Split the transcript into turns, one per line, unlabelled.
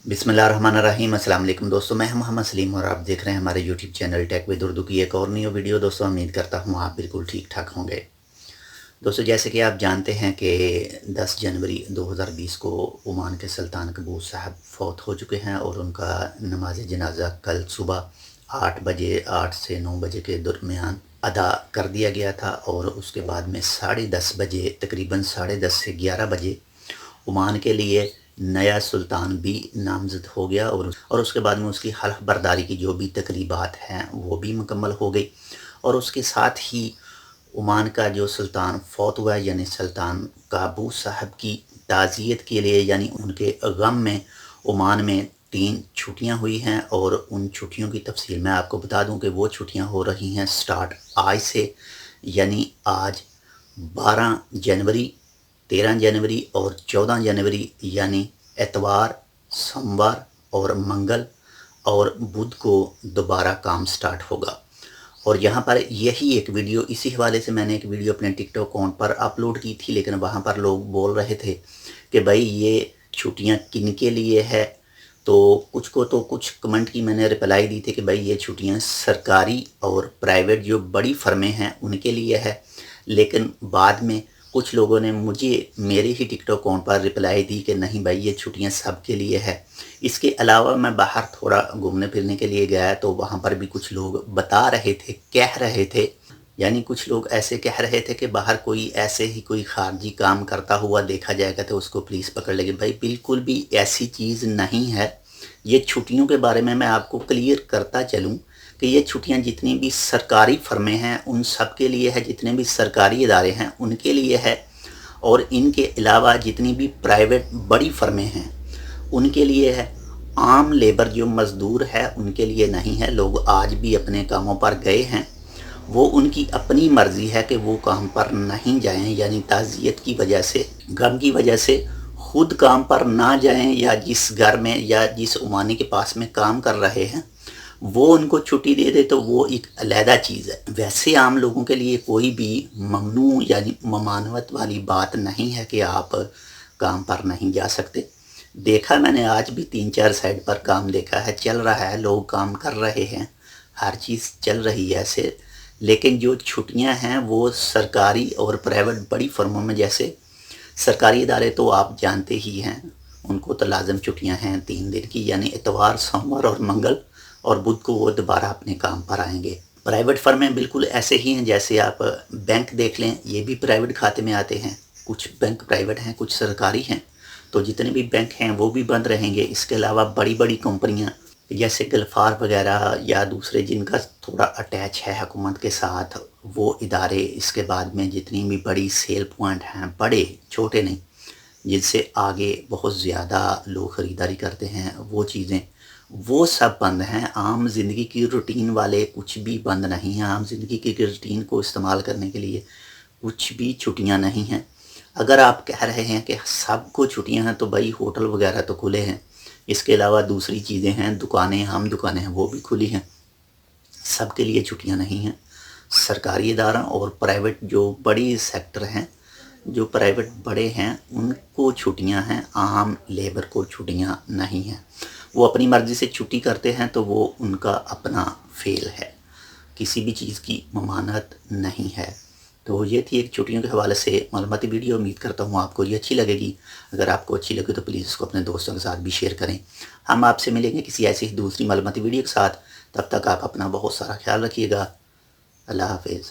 बिस्मिल्लाहिर्रहमानिर्रहीम। अस्सलाम वालेकुम दोस्तों, मैं मोहम्मद सलीम और आप देख रहे हैं हमारे YouTube channel tech with Urdu की एक और न्यू वीडियो। दोस्तों उम्मीद करता हूँ आप बिल्कुल ठीक ठाक होंगे। दोस्तों जैसे कि आप जानते हैं कि 10 जनवरी 2020 को ओमान के सुल्तान कबूस साहब फौत हो चुके हैं और उनका नमाज जनाजा कल सुबह 8 बजे 8 से 9 बजे के दरमियान अदा कर दिया गया था और उसके बाद में 10:30 बजे, तकरीबन 10:30 से 11 बजे ओमान के लिए नया सुल्तान भी नामज़द हो गया और उसके बाद में उसकी हल्फ बर्दारी की जो भी तकरीबात हैं वो भी मुकम्मल हो गई। और उसके साथ ही ओमान का जो सुल्तान फौत हुआ यानी सुल्तान काबूस साहब की ताज़ियत के लिए यानी उनके गम में ओमान में 3 छुट्टियां हुई हैं और उन छुट्टियों की तफसील मैं आपको बता दूं कि वो छुट्टियां हो रही हैं स्टार्ट आज से, यानी आज 12 जनवरी, 13 जनवरी और 14 जनवरी, यानी एतवार, सोमवार और मंगल और बुध को दोबारा काम स्टार्ट होगा। और यहाँ पर यही एक वीडियो, इसी हवाले से मैंने एक वीडियो अपने टिकटॉक अकाउंट पर अपलोड की थी, लेकिन वहाँ पर लोग बोल रहे थे कि भाई ये छुट्टियाँ किन के लिए है। तो कुछ कमेंट की मैंने रिप्लाई दी थी कि भाई ये छुट्टियाँ सरकारी और प्राइवेट जो बड़ी फर्में हैं उनके लिए है। लेकिन बाद में कुछ लोगों ने मुझे मेरे ही टिकटॉक अकाउंट पर रिप्लाई दी कि नहीं भाई ये छुट्टियां सब के लिए है। इसके अलावा मैं बाहर थोड़ा घूमने फिरने के लिए गया तो वहाँ पर भी कुछ लोग बता रहे थे, कह रहे थे, यानी कुछ लोग ऐसे कह रहे थे कि बाहर कोई ऐसे ही कोई खारजी काम करता हुआ देखा जाएगा तो उसको पुलिस पकड़ लेगी। भाई बिल्कुल भी ऐसी चीज़ नहीं है। ये छुट्टियों के बारे में मैं आपको क्लियर करता चलूँ कि ये छुट्टियां जितनी भी सरकारी फर्में हैं उन सब के लिए है, जितने भी सरकारी इदारे हैं उनके लिए है, और इनके अलावा जितनी भी प्राइवेट बड़ी फर्में हैं उनके लिए है। आम लेबर जो मज़दूर है उनके लिए नहीं है। लोग आज भी अपने कामों पर गए हैं, वो उनकी अपनी मर्ज़ी है कि वो काम पर नहीं जाएं, यानी ताज़ियत की वजह से, गम की वजह से खुद काम पर ना जाएं, या जिस घर में या जिस ओमानी के पास में काम कर रहे हैं वो उनको छुट्टी दे दे तो वो एक अलहदा चीज़ है। वैसे आम लोगों के लिए कोई भी ममनू यानी ममानवत वाली बात नहीं है कि आप काम पर नहीं जा सकते। देखा मैंने आज भी 3-4 साइड पर काम देखा है, चल रहा है, लोग काम कर रहे हैं, हर चीज़ चल रही है ऐसे। लेकिन जो छुट्टियां हैं वो सरकारी और प्राइवेट बड़ी फर्मों में, जैसे सरकारी इदारे तो आप जानते ही हैं, उनको तो लाजम छुट्टियां हैं 3 दिन की, यानी इतवार, सोमवार और मंगल, और बुध को वो दोबारा अपने काम पर आएंगे। प्राइवेट फर्में बिल्कुल ऐसे ही हैं, जैसे आप बैंक देख लें, ये भी प्राइवेट खाते में आते हैं। कुछ बैंक प्राइवेट हैं, कुछ सरकारी हैं, तो जितने भी बैंक हैं वो भी बंद रहेंगे। इसके अलावा बड़ी बड़ी कंपनियां जैसे गल्फार वगैरह या दूसरे जिनका थोड़ा अटैच है हुकूमत के साथ, वो इदारे, इसके बाद में जितनी भी बड़ी सेल पॉइंट हैं, बड़े छोटे नहीं, जिनसे आगे बहुत ज़्यादा लोग ख़रीदारी करते हैं, वो चीज़ें वो सब बंद हैं। आम ज़िंदगी की रूटीन वाले कुछ भी बंद नहीं है। आम ज़िंदगी की रूटीन को इस्तेमाल करने के लिए कुछ भी छुट्टियां नहीं हैं। अगर आप कह रहे हैं कि सबको छुट्टियां हैं तो भाई होटल वगैरह तो खुले हैं, इसके अलावा दूसरी चीज़ें हैं, दुकानें, हम दुकानें हैं, वो भी खुली हैं। सबके लिए छुट्टियां नहीं हैं। सरकारी इदारा और प्राइवेट जो बड़ी सेक्टर हैं, जो प्राइवेट बड़े हैं, उनको छुट्टियां हैं, आम लेबर को छुट्टियां नहीं हैं। वो अपनी मर्ज़ी से छुट्टी करते हैं तो वो उनका अपना फेल है, किसी भी चीज़ की ममानत नहीं है। तो ये थी एक छुट्टियों के हवाले से मालूमाती वीडियो। उम्मीद करता हूँ आपको ये अच्छी लगेगी। अगर आपको अच्छी लगे तो प्लीज़ इसको अपने दोस्तों के साथ भी शेयर करें। हम आपसे मिलेंगे किसी ऐसी ही दूसरी मालूमाती वीडियो के साथ। तब तक आप अपना बहुत सारा ख्याल रखिएगा। अल्लाह हाफिज़।